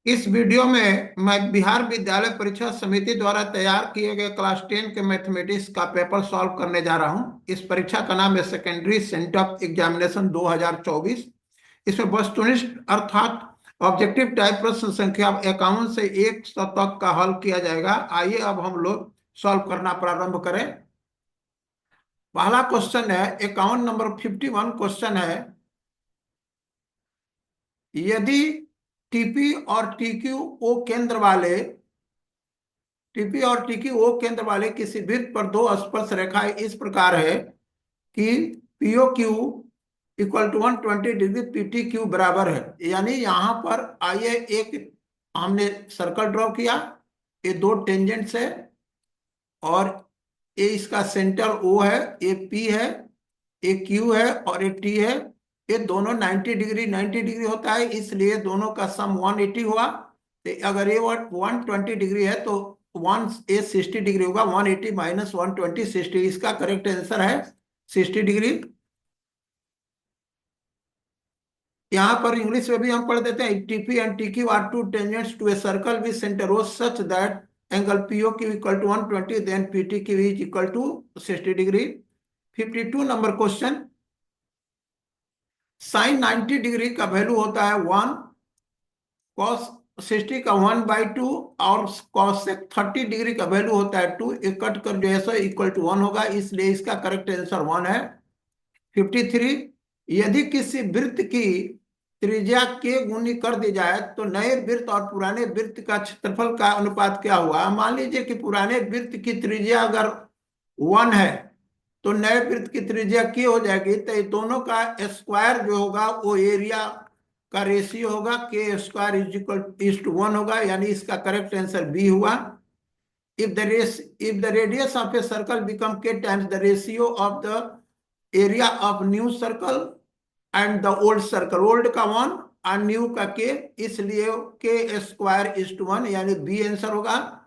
इस वीडियो में मैं बिहार विद्यालय परीक्षा समिति द्वारा तैयार किए गए क्लास 10 के मैथमेटिक्स का पेपर सॉल्व करने जा रहा हूं। इस परीक्षा का नाम है सेकेंडरी सेंटअप एग्जामिनेशन 2024। इसमें वस्तुनिष्ठ अर्थात ऑब्जेक्टिव टाइप प्रश्न संख्या 51 से 100 तक का हल किया जाएगा। आइए अब हम लोग सॉल्व करना प्रारंभ करें। पहला क्वेश्चन है 51 नंबर 51 क्वेश्चन है, यदि टीपी और टीक्यू ओ केंद्र वाले किसी वृत्त पर दो स्पर्श रेखाएं इस प्रकार है कि PO Q equal to 120 degree PT Q बराबर है। यानी यहां पर आइए एक हमने सर्कल ड्रॉ किया, ये दो टेंजेंट्स है और ये इसका सेंटर ओ है, ये पी है, ये क्यू है और ये टी है। ये दोनों 90 डिग्री होता है, इसलिए दोनों का सम 180 हुआ। तो अगर ये 120 डिग्री है तो 60 डिग्री होगा। 180 माइनस 120 60, इसका करेक्ट आंसर है 60 डिग्री। यहाँ पर इंग्लिश में भी हम पढ़ देते हैं, TP and TQ are two tangents to a circle with centre O such that angle PO Q equal to 120 then PT Q is equal to 60 degree. 52 number question, sine 90 degree का value होता है 1, cos 60 का 1/2 और cos 30 degree का value होता है 2। एक cut कर जो है सो इक्वल टू 1 होगा, इसलिए इसका करेक्ट आंसर 1 है। 53, यदि किसी वृत्त की त्रिज्या के गुनी कर दी जाए तो नए वृत्त और पुराने वृत्त का क्षेत्रफल का अनुपात क्या हुआ। मान लीजिए कि पुराने वृत्त की त्रिज्या अगर 1 है तो नए वृत्त की त्रिज्या की हो जाएगी, तो ये दोनों का स्क्वायर जो होगा वो एरिया का रेशियो होगा, K square is equal is to 1 होगा। यानी इसका करेक्ट आंसर बी हुआ। if the radius of a circle become k times the ratio of the area of new circle and the old circle, old का 1 और new का k, इसलिए के square is to 1, यानी बी आंसर होगा।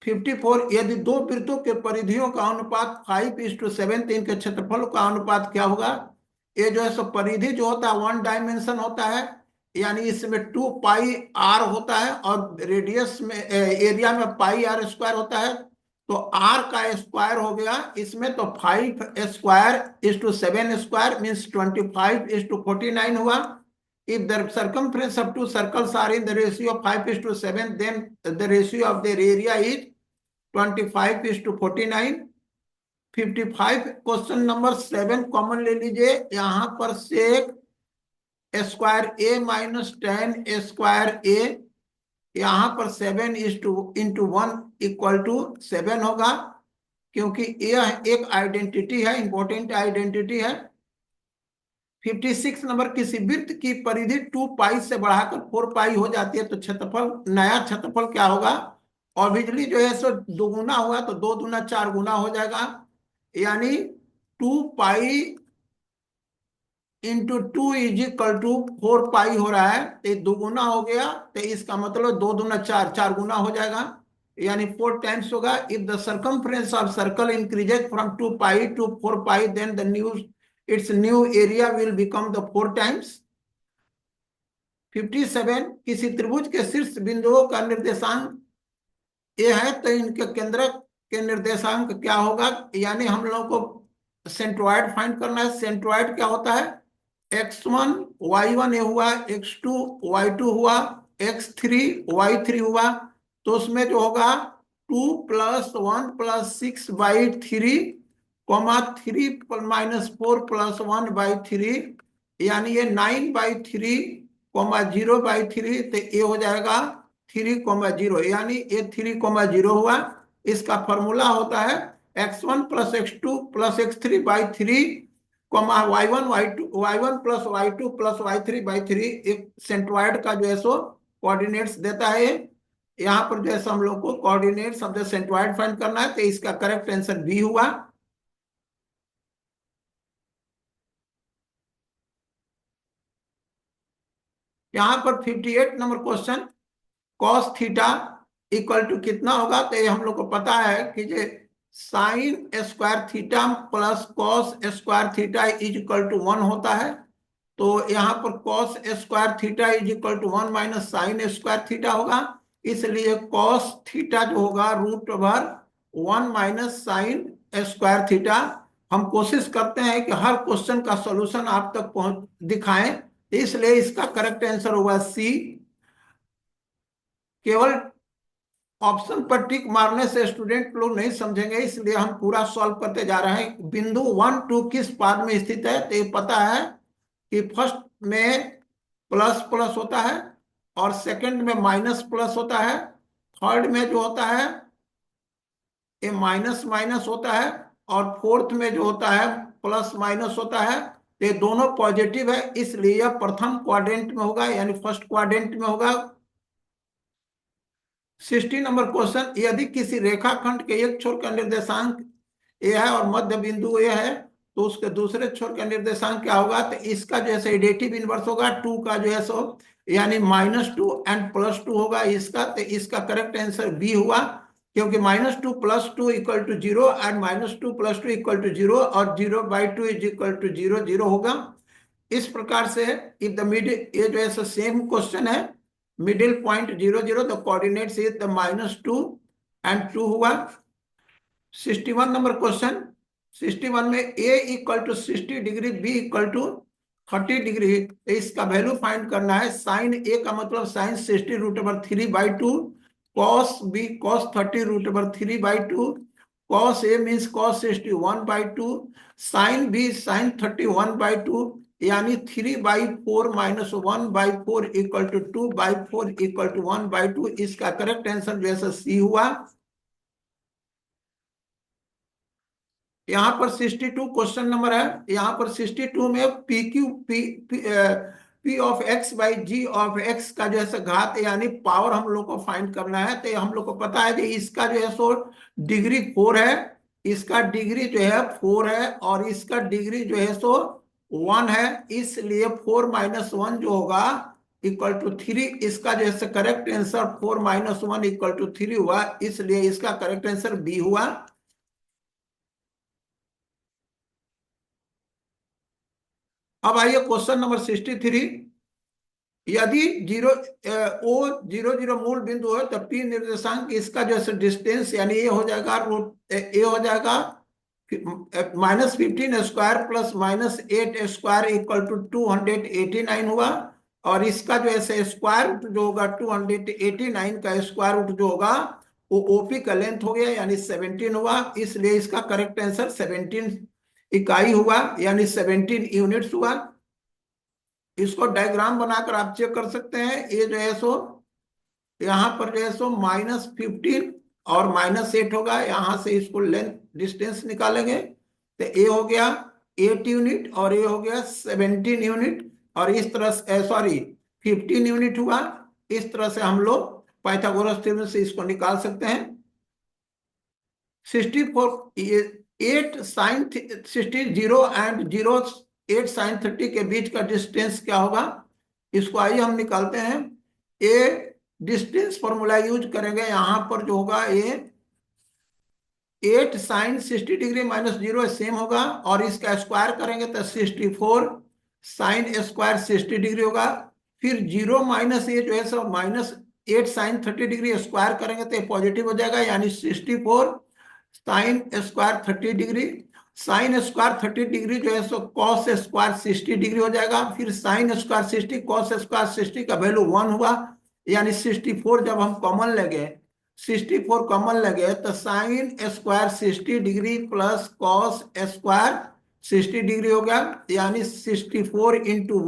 54, यदि दो वृत्तों के परिधियों का अनुपात 5:7, तो इनके क्षेत्रफल का अनुपात क्या होगा। ये जो है सो परिधि जो होता है 1 डायमेंशन होता है, यानी इसमें 2 पाई आर होता है और रेडियस में एरिया में पाई आर स्क्वायर होता है। तो आर का स्क्वायर हो गया इसमें, तो 5 square is to 7 square means 25:49 हुआ। If the circumference of two circles are in the ratio of 5:7, then the ratio of their area is 25:49। 55, question number 7 common ले लीजिए। यहाँ पर sec square A minus tan square A, यहाँ पर 7 is to into 1 equal to 7 होगा, क्योंकि यह एक आइडेंटिटी है, इंपॉर्टेंट आइडेंटिटी है। 56 नंबर, किसी वृत्त की परिधि 2 पाई से बढ़ाकर 4 पाई हो जाती है तो क्षेत्रफल, नया क्षेत्रफल क्या होगा। और बिजली जो है सो दोगुना हुआ तो 2 दूना 4 गुना हो जाएगा, यानी 2 pi into 2 is equal to 4 pi हो रहा है, तो दोगुना हो गया, तो इसका मतलब 2 दूना 4, 4 गुना हो जाएगा, यानी 4 टाइम्स होगा। If the circumference of circle increases from 2 pi to 4 pi then the new its new area will become the 4 times। 57, किसी त्रिभुज के शीर्ष बिंदुओं का निर्देशांक ये है तो इनके केंद्र के निर्देशांक क्या होगा। यानी हम लोग को सेंट्रोइड फाइंड करना है। सेंट्रोइड क्या होता है, x1 y1 ये हुआ, x2 y2 हुआ, x3 y3 हुआ, तो उसमें जो होगा 2 + 1 + 6/3 कॉमा 3 - 4 + 1/3, यानी ये 9/3 कॉमा 0/3, तो ये हो जाएगा 3,0, यानी ये 3,0 हुआ। इसका फॉर्मूला होता है x1 + x2 + x3/3 comma y1 + y2 + y3/3। एक सेंट्रोइड का जो है सो कोऑर्डिनेट्स देता है। यहाँ पर जो है हम लोग को coordinates of the centroid find करना है, तो इसका करेक्ट आंसर बी हुआ। यहाँ पर 58 number question, cos theta equal to कितना होगा। तो ये हम लोग को पता है कि ये sine square theta plus cos square theta is equal to 1 होता है। तो यहाँ पर cos square theta is equal to 1 minus sine square theta होगा। इसलिए कॉस थीटा जो होगा root over 1 minus sine square theta. हम कोशिश करते हैं कि हर क्वेश्चन का सॉल्यूशन आप तक पहुंच दिखाएं, इसलिए इसका करेक्ट आंसर होगा सी। केवल ऑप्शन पर टिक मारने से स्टूडेंट लोग नहीं समझेंगे, इसलिए हम पूरा सॉल्व करते जा रहे हैं। बिंदु 1 2 किस पाद में स्थित है, तो ये पता है कि फर्स्ट में प्लस प्लस होता है, और सेकंड में माइनस प्लस होता है, थर्ड में जो होता है ये माइनस माइनस होता है, और फोर्थ में जो होता है प्लस माइनस होता है। तो ये दोनों पॉजिटिव है, इसलिए यह प्रथम क्वाड्रेंट में होगा, यानी फर्स्ट क्वाड्रेंट में होगा। 60 नंबर क्वेश्चन, यदि किसी रेखाखंड के एक छोर का निर्देशांक ए है और मध्य बिंदु ए है, तो उसके दूसरे छोर का निर्देशांक क्या होगा, तो इसका जो है एडिटिव इनवर्स होगा, 2 का जो है सो यानी -2 एंड +2 होगा इसका। तो इसका करेक्ट आंसर बी हुआ, क्योंकि -2 + 2 equal to 0 and -2 + 2 equal to 0 और 0/2 इज इक्वल टू 0 0 होगा। इस प्रकार से इफ द मिडिल, ये जो है सेम क्वेश्चन है, middle point 0 0, the coordinates is the -2 and 2 हुआ। 61 नंबर क्वेश्चन, 61 में a equal to 60 degree, b equal to 30 degree, इसका वैल्यू फाइंड करना है। साइन a का मतलब sine 60 √3/2, cos b cos 30 √3/2, cos a means cos 60 1/2, sine b sine 30 1/2, यानी 3/4 - 1/4 equal to 2/4 equal to 1/2। इसका correct answer जैसा सी हुआ। यहाँ पर 62 क्वेश्चन नंबर है। यहाँ पर 62 में P Q P of X by G of X का जो है घात यानी पावर हम लोग को फाइंड करना है। तो हम लोग को पता है कि इसका जो है सो डिग्री 4 है, इसका डिग्री जो है 4 है, और इसका डिग्री जो है सो 1 है, इसलिए 4 - 1 जो होगा इक्वल टू 3। इसका जो है करेक्ट आंसर 4 - 1 इक्वल टू 3 हुआ, इसलिए इसका करेक्ट आंसर बी हुआ। अब आइए क्वेश्चन नंबर 63। यदि ओ 0 0 मूल बिंदु है, तो पी निर्देशांक इसका जो है डिस्टेंस यानी ये हो जाएगा रूट ए हो जाएगा -15² प्लस -8 स्क्वायर इक्वल टू 289 हुआ। और इसका जो है स्क्वायर रूट जो होगा 289 का स्क्वायर रूट जो होगा वो ओपी का लेंथ हो गया, यानी 17 हुआ, इसलिए इसका करेक्ट आंसर 17 इकाई हुआ, यानी 17 यूनिट्स हुआ। इसको डायग्राम बनाकर आप चेक कर सकते हैं। ये जो है सो यहाँ पर जो है सो -15 और -8 होगा, यहाँ से इसको लेंथ डिस्टेंस निकालेंगे, तो ए हो गया 8 यूनिट और ये हो गया 17 यूनिट, और इस तरह से सॉरी 15 यूनिट हुआ। इस तरह से हम लोग पाइथागोरस थ्योरम से इसको निकाल सकते हैं। 64 8 साइन 60 0 एंड 0 8 साइन 30 के बीच का डिस्टेंस क्या होगा, इसको आइए हम निकालते हैं। ए डिस्टेंस फॉर्मूला यूज करेंगे, यहां पर जो होगा ये 8 साइन 60 डिग्री -0 सेम होगा, और इसका स्क्वायर करेंगे तो 64 साइन स्क्वायर 60 डिग्री होगा। फिर 0 माइनस ये जो है सब -8 साइन 30 डिग्री स्क्वायर करेंगे तो ये पॉजिटिव हो जाएगा, यानी 64 sine square 30 degree. Sine square 30 degree जो है सो कॉस स्क्वायर 60 डिग्री हो जाएगा। फिर साइन स्क्वायर 60 कॉस स्क्वायर 60 का वैल्यू 1 हुआ, यानी 64 जब हम कॉमन लगे 64 कॉमन लगे तो sine square 60 degree plus cos square 60 degree हो गया, यानी 64 इंटू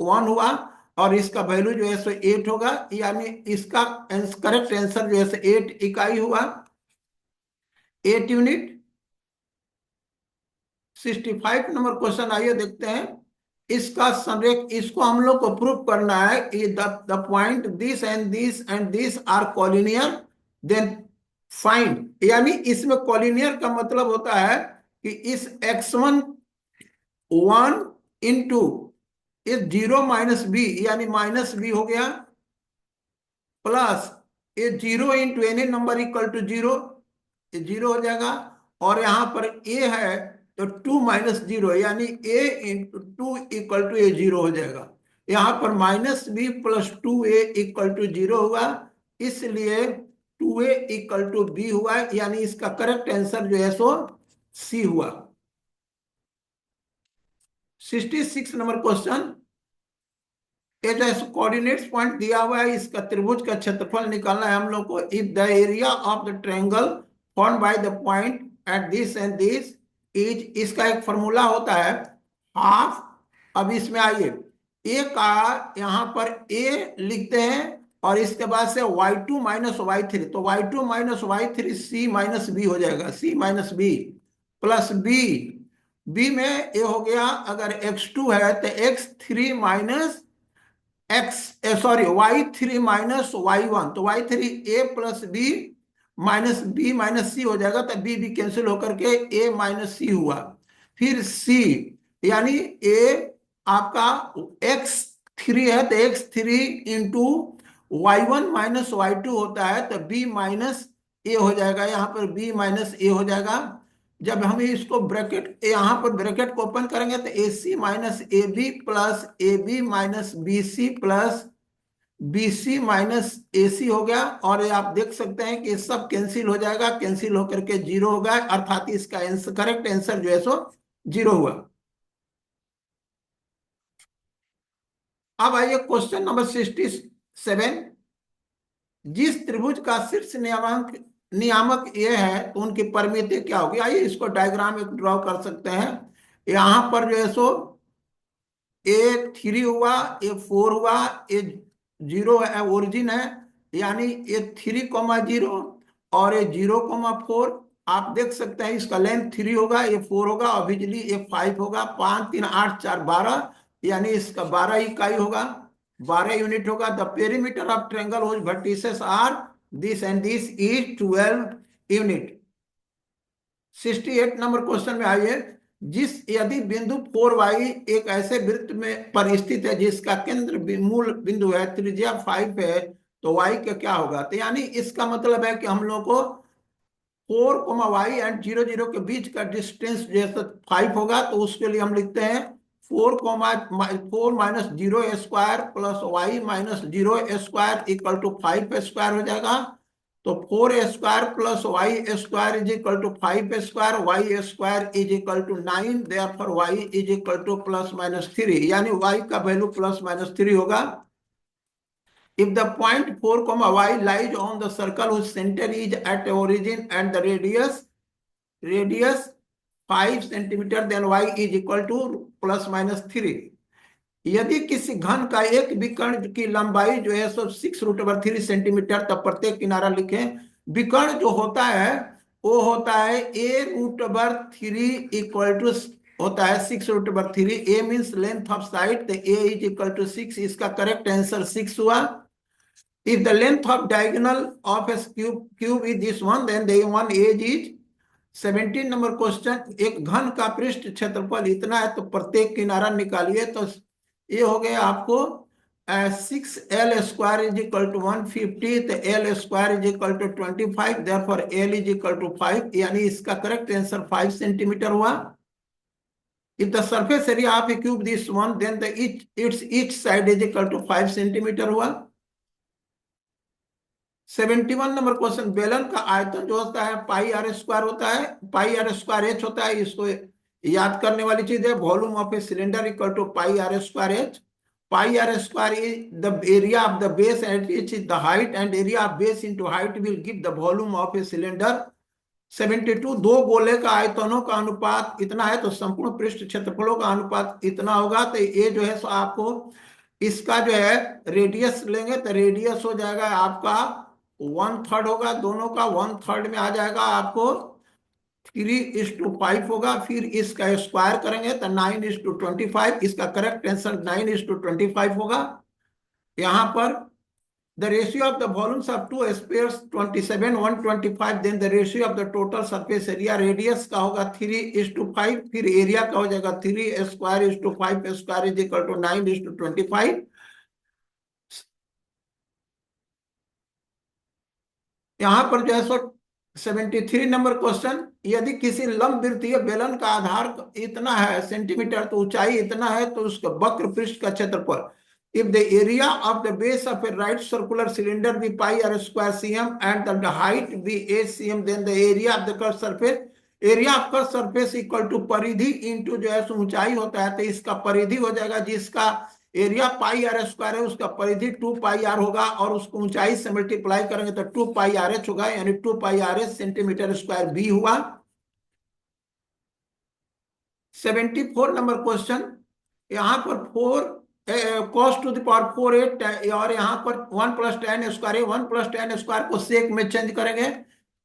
1 हुआ, और इसका वैल्यू जो है सो 8 होगा, यानी इसका करेक्ट आंसर जो है सो 8 इकाई हुआ, 8 यूनिट। 65 नंबर क्वेश्चन आइए देखते हैं। इसका संरेख, इसको हम लोग को प्रूव करना है कि the point this and this are collinear, then find. यानी इसमें कॉलिनियर का मतलब होता है कि इस x1 1 इंटू इस 0 - b यानी -b हो गया, प्लस ये 0 into any number equal to 0, ये 0 हो जाएगा, और यहाँ पर a है तो 2 - 0 यानी a × 2 = a 0 हो जाएगा। यहाँ पर -b + 2a = 0 हुआ, इसलिए 2a = b हुआ, यानी इसका करेक्ट आंसर जो है सो सी हुआ। 66 नंबर क्वेश्चन, ये जो है कोऑर्डिनेट्स पॉइंट दिया हुआ है, इसका त्रिभुज का क्षेत्रफल निकालना है हम लोग को। If the area of the triangle formed by the point at this and this is, इसका एक फॉर्मूला होता है हाफ। अब इसमें आइए, ए का यहाँ पर ए लिखते हैं और इसके बाद से y2 - y3, तो y2 - y3 c - b हो जाएगा, c - b प्लस b में ए हो गया, अगर x2 है तो x3 minus x y3 - y1, तो y3 a + b - c हो जाएगा, तो b कैंसिल होकर के a - c हुआ। फिर c यानी a आपका x3 है तो x3 × y1 - y2 होता है, तो b - a हो जाएगा, यहाँ पर b - a हो जाएगा। जब हम इसको ब्रैकेट यहाँ पर ब्रैकेट को ओपन करेंगे तो AC - AB plus AB - BC plus BC - AC हो गया, और ये आप देख सकते हैं कि सब कैंसिल हो जाएगा, कैंसिल होकर के 0 होगा, अर्थात इसका करेक्ट आंसर जो है सो 0 हुआ। अब आइए क्वेश्चन नंबर 67, जिस त्रिभुज का शीर्ष नियामक नियामक ये है तो उनकी परिमिति क्या होगी। आइए इसको डायग्राम एक ड्रॉ कर सकते हैं। यहाँ पर जो है सो A3 हुआ, A4 हुआ, A0 है, ओरिजिन है, यानी A3, 0 और A0, 4। आप देख सकते हैं इसका लेंथ 3 होगा, A4 होगा, और बिजली A5 होगा। 5 3 8 4 12, यानी इसका 12 इकाई होगा, 12 यूनिट होगा। The perimeter of triangle whose vertices are this and this is 12 unit. 68 number question में आइए, यदि बिंदु 4y एक ऐसे वृत्त में पर स्थित है जिसका केंद्र मूल बिंदु है, त्रिज्या 5 है, तो y का क्या होगा। तो यानी इसका मतलब है कि हम लोग को 4, y एंड 0 0 के बीच का डिस्टेंस जैसे 5 होगा, तो उसके लिए हम लिखते हैं 4, 4 - 0 square plus y - 0 square = 5 square हो जाएगा। तो 4 square plus y square = 5 square, y square = 9, therefore y = ±3, यानी y का वैल्यू ±3 होगा। If the point 4, y lies on the circle whose center is at origin and the radius 5 centimeter, then y = ±3। यदि किसी घन का एक विकर्ण की लंबाई जो है सो 6√3 सेंटीमीटर, तब प्रत्येक किनारा लिखें। विकर्ण जो होता है वो होता है a√3 होता है 6√3। a means length of side, तो a = 6, इसका करेक्ट आंसर 6 हुआ। If the length of diagonal of a cube is this one, then the one edge is 17 number question, एक घन का पृष्ठ क्षेत्रफल इतना है तो प्रत्येक किनारा निकालिए। तो ये हो गया आपको 6L² = 150, तो L² = 25, therefore L = 5, यानी इसका करेक्ट आंसर 5 सेंटीमीटर हुआ। If the surface area of a cube this one, then each side is = 5 centimetre हुआ। 71 नंबर क्वेश्चन, बेलन का आयतन जो होता है πr² होता है, πr²h होता है। इसको याद करने वाली चीज है, volume of a cylinder = πr²h। πr² is the area of the base and h is the height, and area of base into height will give the volume of a cylinder। 72, दो गोले का आयतनों का अनुपात इतना है तो संपूर्ण पृष्ठ क्षेत्रफलों का अनुपात इतना होगा। तो ये जो है सो आपको इसका जो है रेडियस लेंगे, तो रेडियस हो जाएगा आपका 1/3 होगा, दोनों का 1/3 में आ जाएगा आपको 3:5 होगा। फिर इसका स्क्वायर करेंगे तो 9:25, इसका करेक्ट आंसर 9:25 होगा। यहाँ पर the ratio of the volumes of two spheres 27:125, then the ratio of the total surface area, radius का होगा 3:5, फिर एरिया का हो जाएगा 3² * 5² = 9:25। यहाँ पर जो है सो 73 नंबर क्वेश्चन, यदि किसी लंबवृत्तीय बेलन का आधार इतना है सेंटीमीटर, तो ऊंचाई इतना है, तो उसका वक्र पृष्ठ का क्षेत्रफल, if the area of the base of a right circular cylinder be pi r square cm and the height be 8 cm, then the area of the curved surface, area of curve surface equal to परिधि into जो है ऊंचाई होता है, तो इसका परिधि हो जाएगा, जिसका एरिया पाई आर स्क्वायर है उसका परिधि 2 पाई आर होगा, और उसको ऊंचाई से मल्टीप्लाई करेंगे तो 2 पाई आर एच होगा, यानी 2 pi R H centimetre square बी हुआ। 74 नंबर क्वेश्चन, यहाँ पर 4 cos टू द पावर 4 8, और यहाँ पर 1 plus tan square, 1 plus tan square को सेक में चेंज करेंगे,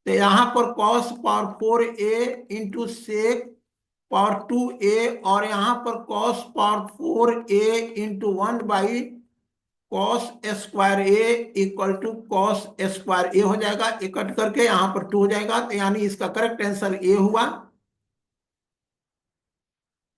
तो यहाँ पर cos power 4a into sec power 2a, और यहाँ पर cos power 4a into 1 cos square a equal to cos square a हो जाएगा। ये कट करके यहाँ पर 2 हो जाएगा, तो यानी इसका करेक्ट आंसर a हुआ।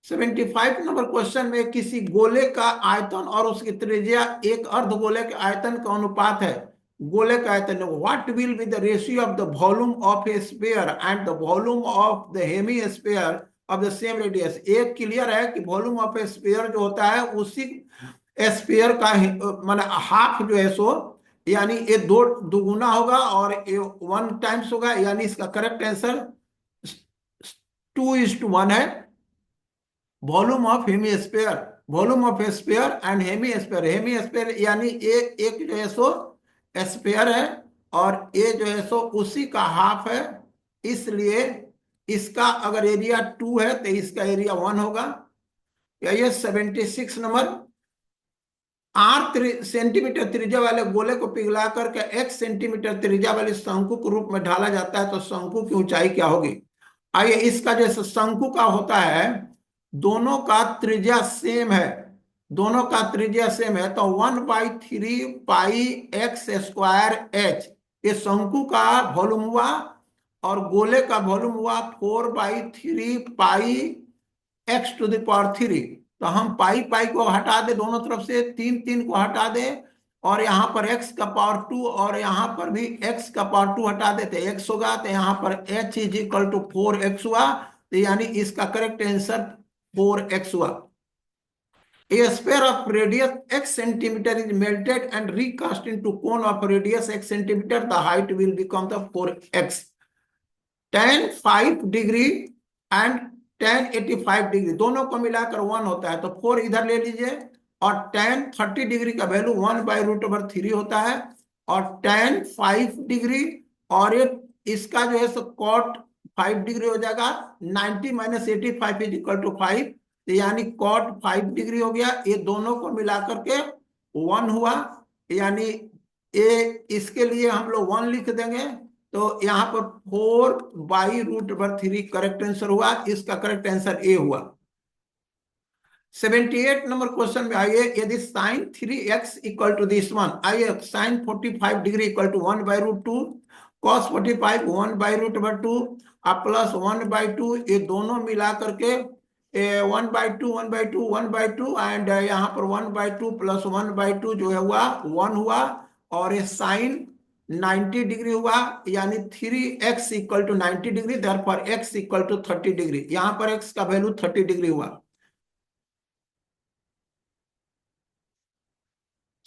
75 नंबर क्वेश्चन में किसी गोले का आयतन और उसकी त्रिज्या एक अर्धगोले के आयतन का अनुपात है। गोले का आयतन, what will be the ratio of the volume of a sphere and the volume of the hemisphere of the same radius. एक क्लियर है कि वॉल्यूम ऑफ ए स्फीयर जो होता है उसी स्फीयर का माने हाफ जो है सो, यानी ये दो दुगुना होगा और ये 1 टाइम्स होगा, यानी इसका करेक्ट आंसर 2:1 है। Volume of hemisphere, volume of sphere and hemisphere, hemisphere यानी एक जो है सो स्फीयर है और ये जो है सो उसी का हाफ है, इसलिए इसका अगर एरिया 2 है तो इसका एरिया 1 होगा। ये 76 नंबर, 8 सेंटीमीटर त्रिज्या वाले गोले को पिघला करके 1 सेंटीमीटर त्रिज्या वाले शंकु के रूप में ढाला जाता है, तो शंकु की ऊंचाई क्या होगी। आइए, इसका जैसे शंकु का होता है, दोनों का त्रिज्या सेम है, दोनों का त्रिज्या सेम है, तो 1/3 पाई एक्स स्क्वायर एच, ये शंकु का वॉल्यूम हुआ, और गोले का वॉल्यूम हुआ 4/3 पाई एक्स टू द पावर 3। तो हम पाई पाई को हटा दे दोनों तरफ से, 3 3 को हटा दे, और यहाँ पर x का पावर 2 और यहाँ पर भी x का पावर 2 हटा देते x होगा, तो यहाँ पर h is equal to 4x हुआ, तो यानी इसका करेक्ट आंसर 4x हुआ। A sphere of radius x centimeter is melted and recast into cone of radius x centimeter. The height will become the 4x. tan 5 degree and tan 85 degree दोनों को मिलाकर 1 होता है, तो 4 इधर ले लीजिए, और tan 30 डिग्री का वैल्यू 1/√3 होता है, और tan 5 डिग्री और ये इसका जो है सो cot 5 डिग्री हो जाएगा, 90 - 85 इज इक्वल टू 5, यानी cot 5 डिग्री हो गया। ये दोनों को मिलाकर के 1 हुआ, यानी ये इसके लिए हम लोग 1 लिख देंगे, तो यहाँ पर 4/√3 करेक्ट आंसर हुआ, इसका करेक्ट आंसर ए हुआ। 78 नंबर क्वेश्चन में आइए, यदि sin 3x equal to this one, आइए sin 45 degree equal to 1/√2, cos 45 1/√2 plus 1/2, ये दोनों मिला करके 1/2 1/2 1/2, एंड यहाँ पर 1/2 प्लस 1/2 जो है हुआ 1 हुआ, और ये साइन 90 डिग्री हुआ, यानी 3x equal to 90 degree, therefore x equal to 30 degree, यहाँ पर x का वैल्यू 30 डिग्री हुआ।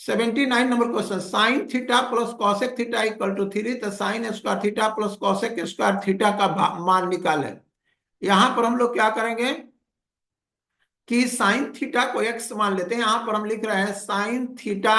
79 number question, sine theta plus cosec theta equal to 3, तो sine square theta plus cosec square theta का मान निकाले। यहां पर हम लोग क्या करेंगे कि साइन थीटा को x मान लेते हैं, यहां पर हम लिख रहे हैं sine theta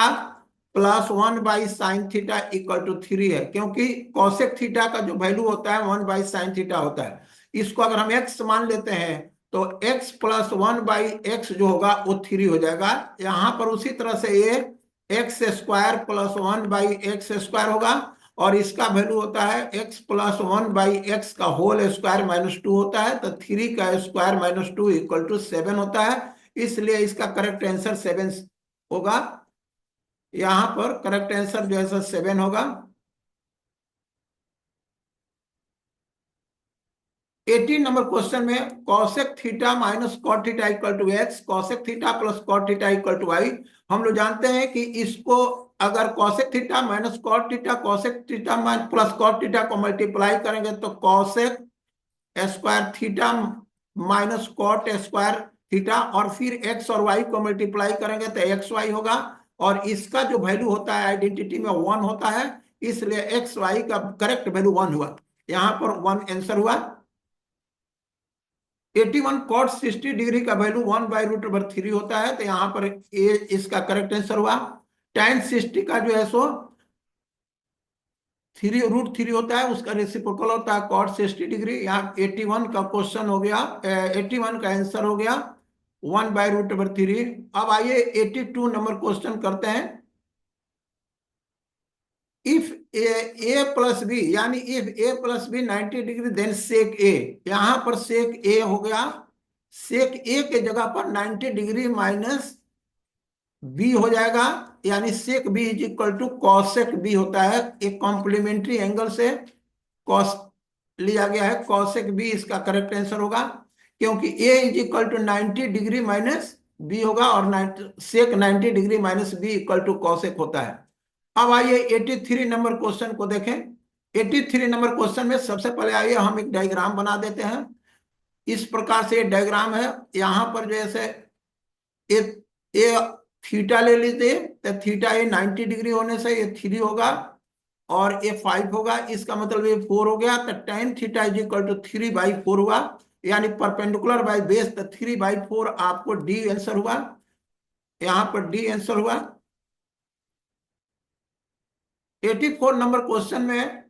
plus 1/sin theta equal to 3 है, क्योंकि कॉसेक थीटा का जो वैल्यू होता है 1/sin थीटा होता है। इसको अगर हम x मान लेते हैं तो x प्लस 1/x जो होगा वो 3 हो जाएगा। यहां पर उसी तरह से ये x square plus 1/x square होगा, और इसका वैल्यू होता है x प्लस 1/x का होल स्क्वायर -2 होता है, तो 3 का स्क्वायर -2 इक्वल टू 7 होता है, इसलिए इसका करेक्ट आंसर 7 होगा। यहां पर करेक्ट आंसर जो है 7 होगा। 18 नंबर क्वेश्चन में cosec theta minus cot theta equal to x, cosec theta plus cot theta equal to y. हम लोग जानते हैं कि इसको अगर cosec theta minus cot theta, cosec theta plus cot theta को मल्टीप्लाई करेंगे तो cosec square theta minus cot square theta, और फिर एक्स और वाई को मल्टीप्लाई करेंगे तो एक्स वाई होगा, और इसका जो वैल्यू होता है आइडेंटिटी में 1 होता है, इसलिए एक्स वाई का करेक्ट वैल्यू 1 हुआ। यहां पर 1 आंसर हुआ। 81 कॉट 60 डिग्री का वैल्यू 1/√3 होता है, तो यहां पर ए इसका करेक्ट आंसर हुआ। tan 60 का जो है सो 3√3 होता है, उसका रेसिप्रोकल होता है कॉट 60 डिग्री। यहाँ 81 का क्वेश्चन हो गया, 81 का आंसर हो गया 1/√3। अब आइए 82 नंबर क्वेश्चन करते हैं। इफ ए प्लस बी, यानी if A plus B 90 degree then sec A, यहां पर सेक ए हो गया, सेक ए के जगह पर 90 डिग्री माइनस बी हो जाएगा, यानी sec B is equal to cosec B होता है। एक कॉम्प्लीमेंट्री एंगल से कॉस लिया गया है, कॉसेक बी इसका करेक्ट आंसर होगा, क्योंकि A is equal to 90 degree minus B होगा, और sec 90 degree minus B equal to cosec होता है। अब आइए 83 नंबर क्वेश्चन को देखें। 83 नंबर क्वेश्चन में सबसे पहले आइए हम एक डायग्राम बना देते हैं। इस प्रकार से डायग्राम है, यहां पर जैसे ए थीटा ले लीजिए, तो थीटा ए 90 डिग्री होने से ये 3 होगा, और ये 5 होगा, इसका मतलब ये 4 हो गया, तो tan theta is equal to 3/4 हुआ, यानी परपेंडिकुलर बाई बेस, तो 3/4 आपको डी आंसर हुआ, यहां पर डी आंसर हुआ। 84 नंबर क्वेश्चन में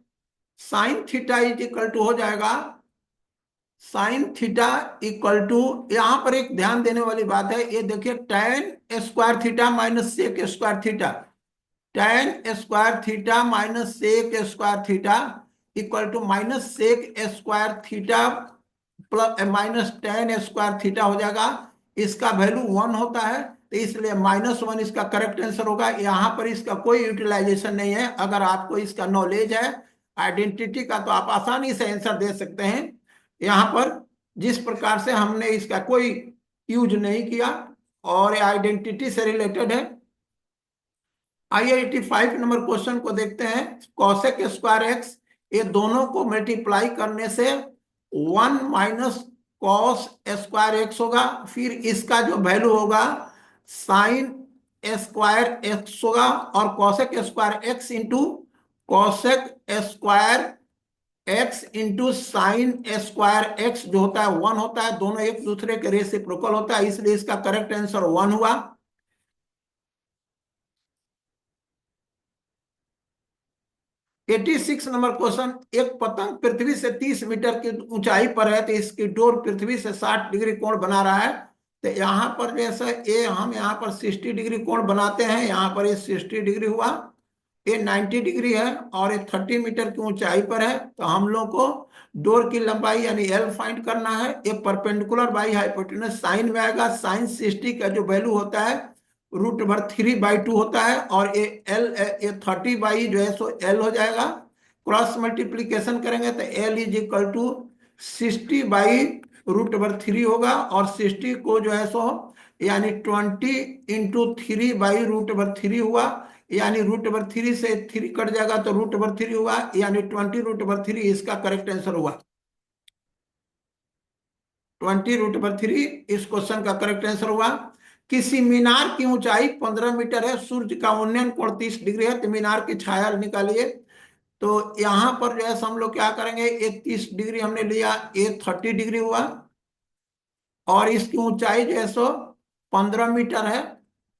sine theta is equal to हो जाएगा, साइन थीटा इक्वल टू, यहां पर एक ध्यान देने वाली बात है, ये देखिए tan square theta minus sec square theta, tan square theta minus sec square theta equal to minus sec square theta plus minus tan square theta हो जाएगा। इसका वैल्यू 1 होता है, तो इसलिए -1 इसका करेक्ट आंसर होगा। यहाँ पर इसका कोई यूटिलाइजेशन नहीं है। अगर आपको इसका नॉलेज है आइडेंटिटी का, तो आप आसानी से आंसर दे सकते हैं। यहाँ पर जिस प्रकार से हमने इसका कोई यूज नहीं किया, और आइडेंटिटी से रिलेटेड है। आइए 85 नंबर क्वेश्चन को देखते हैं। कॉसेक स्क्वायर एक्स, ये दोनों को मल्टीप्लाई करने से 1 माइनस कॉस स्क्वायर एक्स होगा, फिर इसका जो वैल्यू होगा साइन स्क्वायर एक्स होगा, और cosec square x into cosec square x into sine square x जो होता है 1 होता है, दोनों एक दूसरे के रेसिप्रोकल होता है, इसलिए इसका करेक्ट आंसर 1 हुआ। 86 नंबर क्वेश्चन, एक पतंग पृथ्वी से 30 मीटर की ऊंचाई पर है, तो इसकी डोर पृथ्वी से 60 डिग्री कोण बना रहा है। तो यहाँ पर जैसे ये हम यहाँ पर 60 डिग्री कोण बनाते हैं, यहाँ पर ये 60 डिग्री हुआ, ये 90 डिग्री है, और ये 30 मीटर की ऊंचाई पर है। तो हम लोग को डोर की लंबाई यानी एल फाइंड करना है। ये परपेंडिकुलर बाई हाइपोटेनस साइन में आएगा। साइन 60 का जो वैल्यू होता है √3/2 होता है, और ये एल ये 30 बाई जो है सो एल हो जाएगा। क्रॉस मल्टीप्लीकेशन करेंगे तो एल इज इक्वल टू 60/√3 होगा, और 60 को जो है सो यानी 20 इंटू 3/√3 हुआ, यानी √3 से 3 कट जाएगा तो √3 हुआ, यानी 20√3 इसका करेक्ट आंसर हुआ। 20√3 इस क्वेश्चन का करेक्ट आंसर हुआ। किसी मीनार की ऊंचाई 15 मीटर है, सूर्य का उन्नयन कोण 30 डिग्री है, तो मीनार की छाया निकालिए। तो यहां पर जो है हम लोग क्या करेंगे, ये 30 डिग्री हमने लिया, ये 30 डिग्री हुआ, और इसकी ऊंचाई जो है सो 15 मीटर है।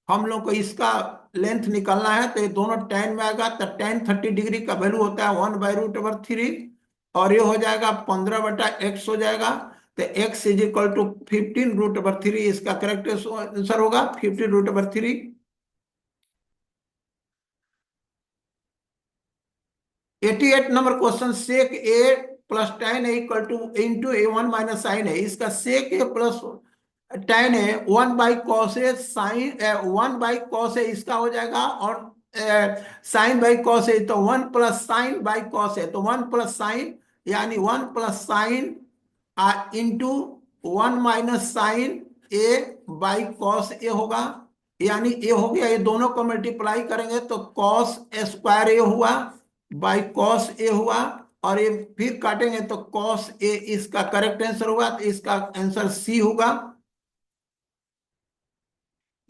हम लोग को इसका लेंथ निकालना है, तो ये दोनों tan में आएगा, तो tan 30 डिग्री का वैल्यू होता है 1/√3, और ये हो जाएगा 15/x हो जाएगा, तो x इज इक्वल टू 15√3 इसका करेक्ट आंसर होगा, 15√3। 88 number question, sec A plus tan A equal to into A1 minus sine है, इसका सेक ए प्लस tan है 1/cos ए साइन 1/cos ए इसका हो जाएगा, और साइन बाई कॉस ए तो 1 प्लस साइन बाई कॉस है, तो 1 प्लस साइन यानी 1 plus sine into 1 minus sine A by cos A होगा, यानी ए हो गया। ये दोनों को मल्टीप्लाई करेंगे तो कॉस स्क्वायर ए हुआ बाई कॉस ए हुआ, और ये फिर काटेंगे तो कॉस ए इसका करेक्ट आंसर होगा, तो इसका आंसर सी होगा।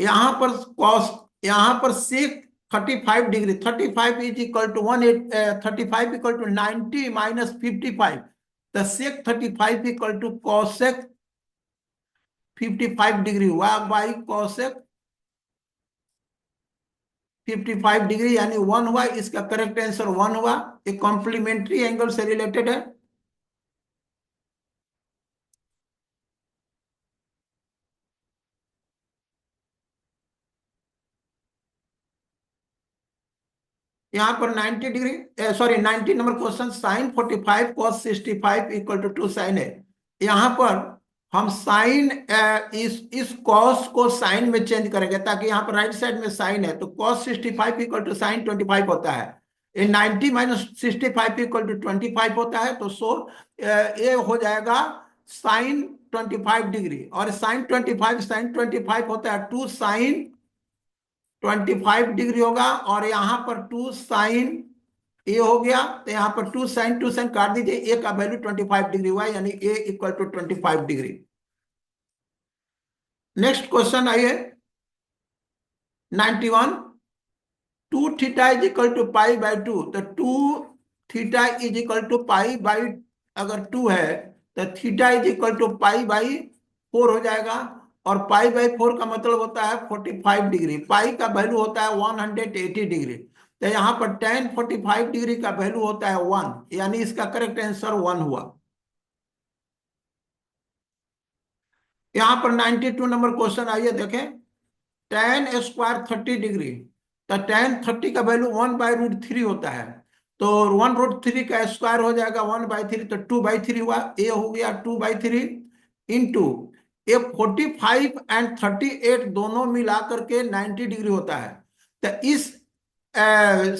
यहां पर कॉस, यहां पर sec 35 degree, 35 is equal to 35 equal to 90 minus 55, तो sec 35 equal to cosec 55 degree हुआ बाई कॉसेक 55 डिग्री, यानी 1 हुआ। इसका करेक्ट आंसर 1 हुआ। ये कॉम्प्लीमेंट्री एंगल से रिलेटेड है। यहाँ पर 90 degree, sorry 90 number question, sine 45 cos 65 equal to 2 sine है। यहाँ पर हम साइन इस कॉस को साइन में चेंज करेंगे, ताकि यहाँ पर राइट साइड में साइन है, तो कॉस 65 इक्वल टू साइन 25 होता है। ये 90 माइनस 65 इक्वल टू 25 होता है, तो ये हो जाएगा साइन 25 डिग्री, और साइन 25 होता है 2 साइन 25 डिग्री होगा। और यहाँ पर 2 साइन ए हो गया, तो यहाँ पर 2 साइन काट दीजिए, ए का वैल्यू 25 डिग्री हुआ, यानी A equal to 25 degree. Next question आइए 91, 2 theta is equal to pi by 2, तो 2 theta is equal to pi by, अगर 2 है तो theta is equal to pi by 4 हो जाएगा। और पाई बाई 4 का मतलब होता है 45 डिग्री, पाई का वैल्यू होता है 180 डिग्री, तो यहाँ पर टेन 45 डिग्री का वैल्यू होता है 1, यानी इसका करेक्ट आंसर 1 हुआ। यहाँ पर 92 नंबर क्वेश्चन आइए देखें, टेन स्क्वायर 30 डिग्री, तो टेन 30 का वैल्यू 1/√3 होता है, तो 1√3 का स्क्वायर हो जाएगा 1/3, तो 2/3 हुआ। ए हो गया 2/3 इंटू ए 45 एंड 38 दोनों मिला करके 90 डिग्री होता है, तो इस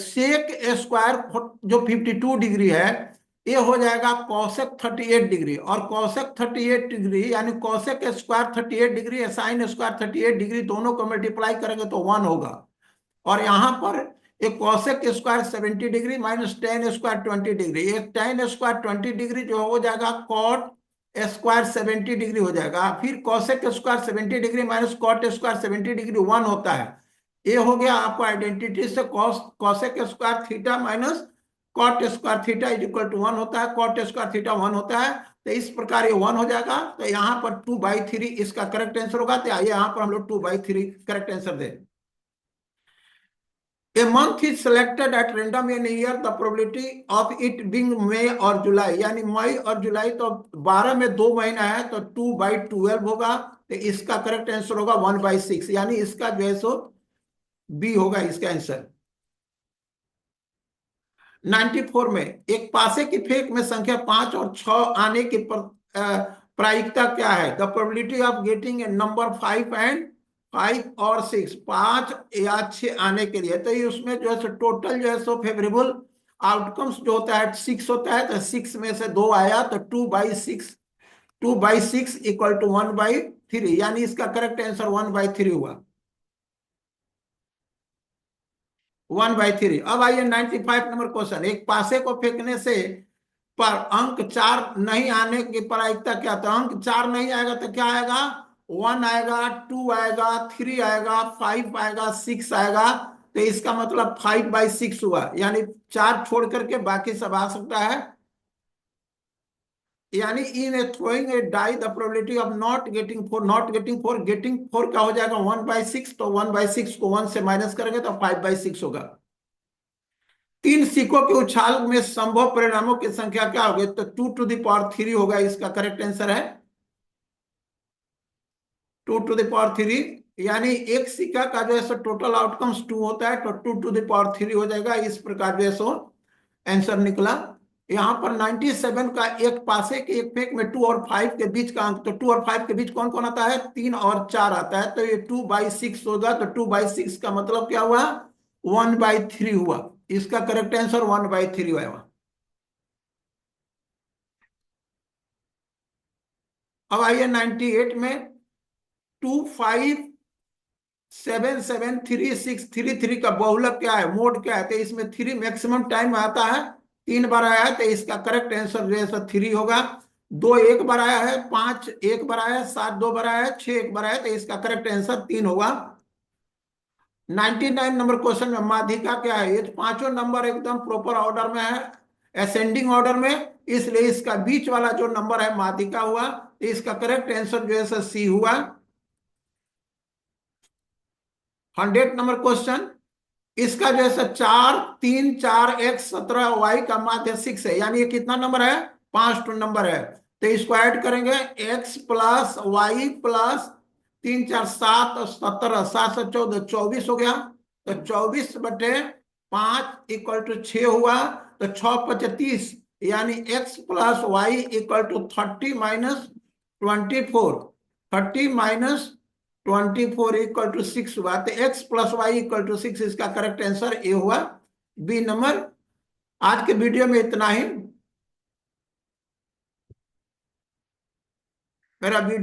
सेक स्क्वायर जो 52 डिग्री है, ये हो जाएगा कॉसेक 38 डिग्री, और कॉसेक 38 डिग्री यानी cosec square 38 degree, sine square 38 degree, दोनों को मल्टीप्लाई करेंगे तो 1 होगा। और यहाँ पर एक cosec square 70 degree minus tan square 20 degree, एक टेन स्क्वायर 20 डिग्री जो हो जाएगा कॉट स्क्वायर 70 डिग्री हो जाएगा। फिर cosec square 70 degree minus cot square 70 degree 1 होता है। ये हो गया आपको आइडेंटिटी से, cosec square theta minus cot square theta is equal to 1 होता है, कॉट स्क्वायर थीटा 1 होता है, तो इस प्रकार ये 1 हो जाएगा। तो यहाँ पर 2/3 इसका करेक्ट आंसर होगा। तो आइए यहाँ पर हम लोग 2/3 करेक्ट आंसर दें। A month is selected at random in a year, the probability of it being May और जुलाई, यानी मई और जुलाई, तो 12 में 2 महीना है, तो 2/12 होगा, तो इसका करेक्ट आंसर होगा 1/6, यानी इसका जो है सो बी होगा इसका आंसर। 94 में एक पासे की फेक में संख्या 5 और 6 आने की प्रायिकता क्या है? The probability of getting a number 5 and 5 और 6, 5 या 6 आने के लिए, तो ये उसमें जो है टोटल जो है सो फेवरेबल आउटकम्स जो होता है 6 होता है, तो 6 में से 2 आया, तो 2/6 इक्वल टू 1/3, यानी इसका करेक्ट आंसर 1/3 हुआ। 1/3। अब आइए 95 नंबर क्वेश्चन, एक पासे को फेंकने से पर अंक 4 नहीं आने की प्रायिकता क्या? तो अंक 4 नहीं आएगा तो क्या आएगा? 1 आएगा, 2 आएगा, 3 आएगा, 5 आएगा, 6 आएगा, तो इसका मतलब 5/6 हुआ, यानी 4 छोड़ करके बाकी सब आ सकता है। यानी in a throwing a die the probability of not getting 4 getting 4 का हो जाएगा 1/6, तो 1/6 को 1 से माइनस करेंगे तो 5/6 होगा। 3 सिक्कों के उछाल में संभव परिणामों की संख्या क्या होगी? तो 2 to the power 3 होगा, इसका करेक्ट आंसर है 2 to the power 3, यानी एक सिक्का का जो है सो टोटल आउटकम्स 2 होता है, तो 2 to the power 3 हो जाएगा। इस प्रकार जो है सो आंसर निकला। यहाँ पर 97 का एक पासे के एक फेंक में 2 और 5 के बीच का अंक, तो 2 और 5 के बीच कौन कौन आता है? 3 और 4 आता है, तो ये 2/6 होगा, तो 2/6 का मतलब क्या हुआ? 1/3 हुआ। इसका करेक्ट आंसर 1/3 हुआ। अब आइए 98 में 25773 6 3 3 का बहुलक क्या है, मोड क्या है? तो इसमें 3 मैक्सिमम टाइम आता है, 3 बार आया है तो इसका करेक्ट आंसर जो है सो 3 होगा। 2 एक बार आया है, 5 एक बार आया है, 7 2 बार आया है, 6 एक बार आया है, तो इसका करेक्ट आंसर 3 होगा। 99 नंबर क्वेश्चन में माध्यिका क्या है? ये पांचों नंबर एकदम प्रॉपर ऑर्डर में है, असेंडिंग ऑर्डर में, इसलिए इसका बीच वाला जो नंबर है माध्यिका हुआ। इसका करेक्ट आंसर जो है सी हुआ। 100 नंबर क्वेश्चन, इसका जो है 4 3 4 x 17 y का माध्य 6 है, यानी ये कितना नंबर है? 5 नंबर है। तो इसको ऐड करेंगे, x प्लस वाई प्लस 3 4 7 17, 7 से 14 24 हो गया। तो 24/5 = 6 हुआ। तो 6 × 5 = 30, यानी x प्लस वाई = 30 - 24 हुआ। तो x प्लस वाई = 6, इसका करेक्ट आंसर ए हुआ, बी नंबर। आज के वीडियो में इतना ही। मेरा वीडियो